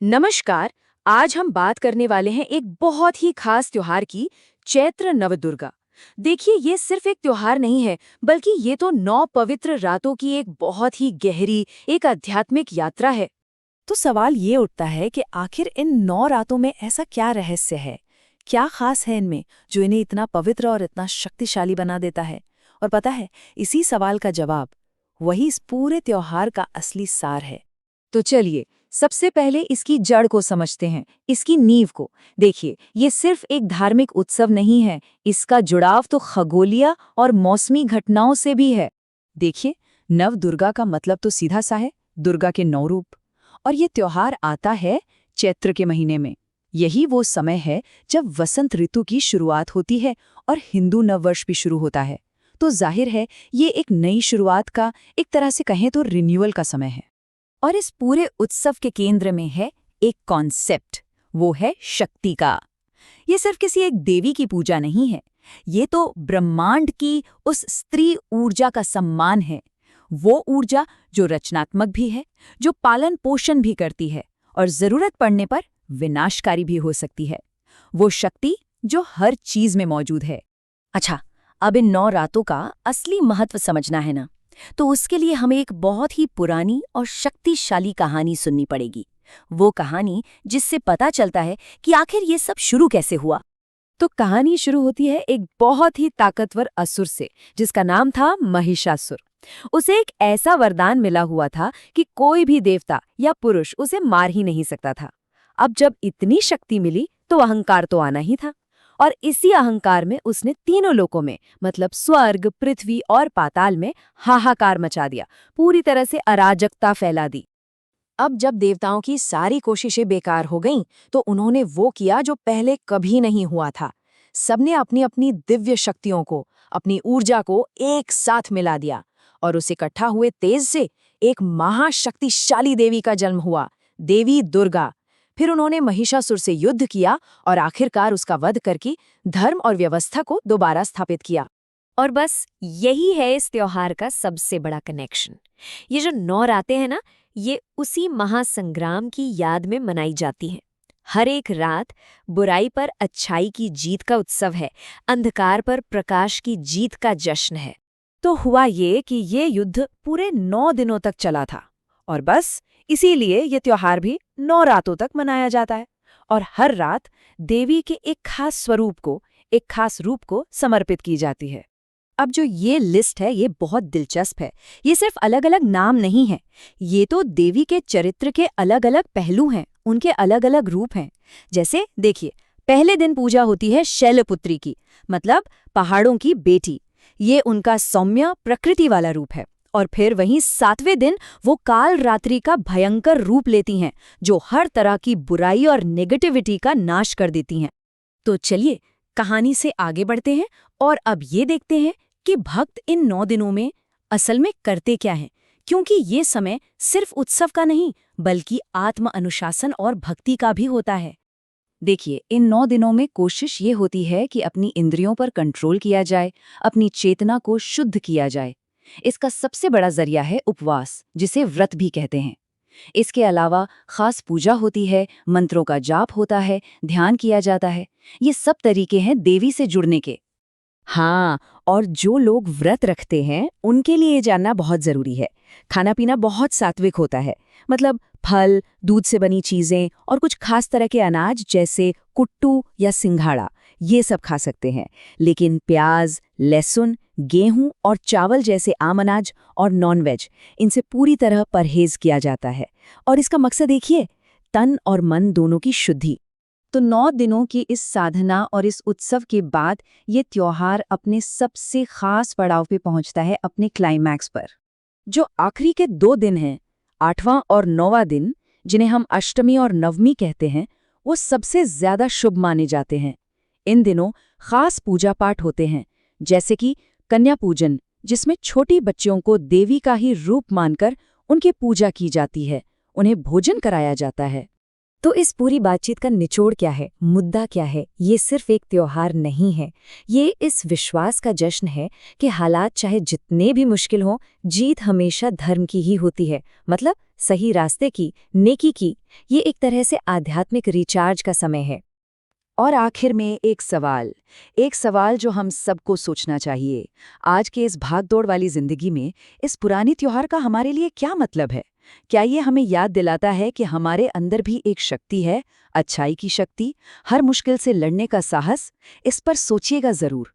नमस्कार। आज हम बात करने वाले हैं एक बहुत ही खास त्योहार की, चैत्र नवदुर्गा। देखिए, ये सिर्फ एक त्योहार नहीं है, बल्कि ये तो 9 पवित्र रातों की एक बहुत ही गहरी, एक आध्यात्मिक यात्रा है। तो सवाल ये उठता है कि आखिर इन 9 रातों में ऐसा क्या रहस्य है? क्या खास है इनमें जो इन्हें इतना पवित्र और इतना शक्तिशाली बना देता है? और पता है, इसी सवाल का जवाब वही इस पूरे त्योहार का असली सार है। तो चलिए, सबसे पहले इसकी जड़ को समझते हैं, इसकी नींव को। देखिए, ये सिर्फ एक धार्मिक उत्सव नहीं है, इसका जुड़ाव तो खगोलीय और मौसमी घटनाओं से भी है। देखिए, नव दुर्गा का मतलब तो सीधा सा है, दुर्गा के 9 रूप। और ये त्योहार आता है चैत्र के महीने में। यही वो समय है जब वसंत ऋतु की शुरुआत होती है और हिंदू नववर्ष भी शुरू होता है। तो जाहिर है, ये एक नई शुरुआत का, एक तरह से कहें तो रिन्यूअल का समय है। और इस पूरे उत्सव के केंद्र में है एक कॉन्सेप्ट, वो है शक्ति का। ये सिर्फ किसी एक देवी की पूजा नहीं है, ये तो ब्रह्मांड की उस स्त्री ऊर्जा का सम्मान है। वो ऊर्जा जो रचनात्मक भी है, जो पालन पोषण भी करती है और जरूरत पड़ने पर विनाशकारी भी हो सकती है। वो शक्ति जो हर चीज में मौजूद है। अच्छा, अब इन 9 रातों का असली महत्व समझना है ना, तो उसके लिए हमें एक बहुत ही पुरानी और शक्तिशाली कहानी सुननी पड़ेगी। वो कहानी जिससे पता चलता है कि आखिर ये सब शुरू कैसे हुआ। तो कहानी शुरू होती है एक बहुत ही ताकतवर असुर से, जिसका नाम था महिषासुर। उसे एक ऐसा वरदान मिला हुआ था कि कोई भी देवता या पुरुष उसे मार ही नहीं सकता था। अब जब इतनी शक्ति मिली तो अहंकार तो आना ही था, और इसी अहंकार में उसने तीनों लोकों में, मतलब स्वर्ग, पृथ्वी और पाताल में हाहाकार मचा दिया, पूरी तरह से अराजकता फैला दी। अब जब देवताओं की सारी कोशिशें बेकार हो गईं, तो उन्होंने वो किया जो पहले कभी नहीं हुआ था। सबने अपनी अपनी दिव्य शक्तियों को, अपनी ऊर्जा को एक साथ मिला दिया, और उस इकट्ठा हुए तेज से एक महाशक्तिशाली देवी का जन्म हुआ, देवी दुर्गा। फिर उन्होंने महिषासुर से युद्ध किया और आखिरकार उसका वध करके धर्म और व्यवस्था को दोबारा स्थापित किया। और बस यही है इस त्योहार का सबसे बड़ा कनेक्शन। ये जो 9 रातें हैं ना, ये उसी महासंग्राम की याद में मनाई जाती हैं। हर एक रात बुराई पर अच्छाई की जीत का उत्सव है, अंधकार पर प्रकाश की जीत का जश्न है। तो हुआ ये कि ये युद्ध पूरे 9 दिनों तक चला था, और बस इसीलिए ये त्योहार भी 9 रातों तक मनाया जाता है। और हर रात देवी के एक खास स्वरूप को, एक खास रूप को समर्पित की जाती है। अब जो ये लिस्ट है, ये बहुत दिलचस्प है। ये सिर्फ अलग अलग नाम नहीं है, ये तो देवी के चरित्र के अलग अलग पहलू हैं, उनके अलग अलग रूप हैं। जैसे देखिए, पहले दिन पूजा होती है शैलपुत्री की, मतलब पहाड़ों की बेटी। ये उनका सौम्य प्रकृति वाला रूप है। और फिर वहीं 7वें दिन वो काल रात्रि का भयंकर रूप लेती हैं, जो हर तरह की बुराई और नेगेटिविटी का नाश कर देती हैं। तो चलिए, कहानी से आगे बढ़ते हैं और अब ये देखते हैं कि भक्त इन 9 दिनों में असल में करते क्या हैं, क्योंकि ये समय सिर्फ उत्सव का नहीं, बल्कि आत्म अनुशासन और भक्ति का भी होता है। देखिए, इन 9 दिनों में कोशिश ये होती है कि अपनी इंद्रियों पर कंट्रोल किया जाए, अपनी चेतना को शुद्ध किया जाए। इसका सबसे बड़ा जरिया है उपवास, जिसे व्रत भी कहते हैं। इसके अलावा खास पूजा होती है, मंत्रों का जाप होता है, ध्यान किया जाता है। ये सब तरीके हैं देवी से जुड़ने के। हाँ, और जो लोग व्रत रखते हैं उनके लिए जानना बहुत जरूरी है। खाना पीना बहुत सात्विक होता है, मतलब फल, दूध से बनी चीजें और कुछ खास तरह के अनाज जैसे कुट्टू या सिंघाड़ा, ये सब खा सकते हैं। लेकिन प्याज, लहसुन, गेहूं और चावल जैसे आम अनाज और नॉनवेज, इनसे पूरी तरह परहेज किया जाता है। और इसका मकसद देखिए, तन और मन दोनों की शुद्धि। तो 9 दिनों की इस साधना और इस उत्सव के बाद ये त्योहार अपने सबसे खास पड़ाव पे पहुंचता है, अपने क्लाइमैक्स पर। जो आखिरी के 2 दिन हैं, 8वां और 9वां दिन, जिन्हें हम अष्टमी और नवमी कहते हैं, वो सबसे ज्यादा शुभ माने जाते हैं। इन दिनों खास पूजा पाठ होते हैं, जैसे कि कन्या पूजन, जिसमें छोटी बच्चियों को देवी का ही रूप मानकर उनकी पूजा की जाती है, उन्हें भोजन कराया जाता है। तो इस पूरी बातचीत का निचोड़ क्या है, मुद्दा क्या है? ये सिर्फ एक त्योहार नहीं है, ये इस विश्वास का जश्न है कि हालात चाहे जितने भी मुश्किल हों, जीत हमेशा धर्म की ही होती है, मतलब सही रास्ते की, नेकी की। ये एक तरह से आध्यात्मिक रिचार्ज का समय है। और आखिर में एक सवाल जो हम सबको सोचना चाहिए। आज के इस भागदौड़ वाली जिंदगी में इस पुरानी त्योहार का हमारे लिए क्या मतलब है? क्या ये हमें याद दिलाता है कि हमारे अंदर भी एक शक्ति है, अच्छाई की शक्ति, हर मुश्किल से लड़ने का साहस? इस पर सोचिएगा जरूर।